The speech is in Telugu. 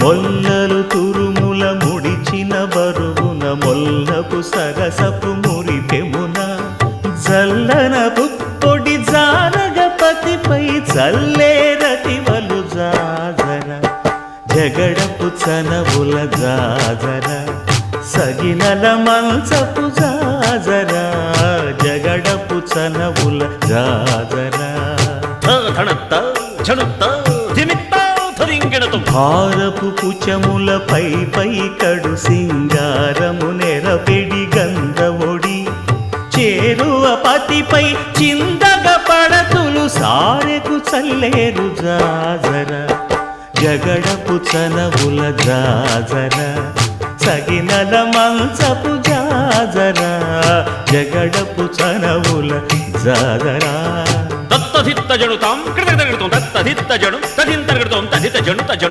మొల్లలు తురుముల ముడిచిన బరువున మొల్లపు సరసపు మురిపెమున జల్లన పుప్పొడి జానగపతిపై చల్లేరతివలు జాజర జగడపు చనవుల జాజర సగినల మంచపు జాజర జగడపు చనవుల జాజర భారపు పుచములపై పై కడు సింగారము నెరపెడి గంధవొడి చేరువ పతిపై చిందగ పడతులు సారెకు చల్లేరు జాజర జగడపు చనవుల జాజర సగినల మంచపు జాజర జగడపు చనవుల జాజర దత్తధిత్త జడుతాం కృతగడతాం దత్తధిత్త జడు తదింతర్గడతాం తదిత జడు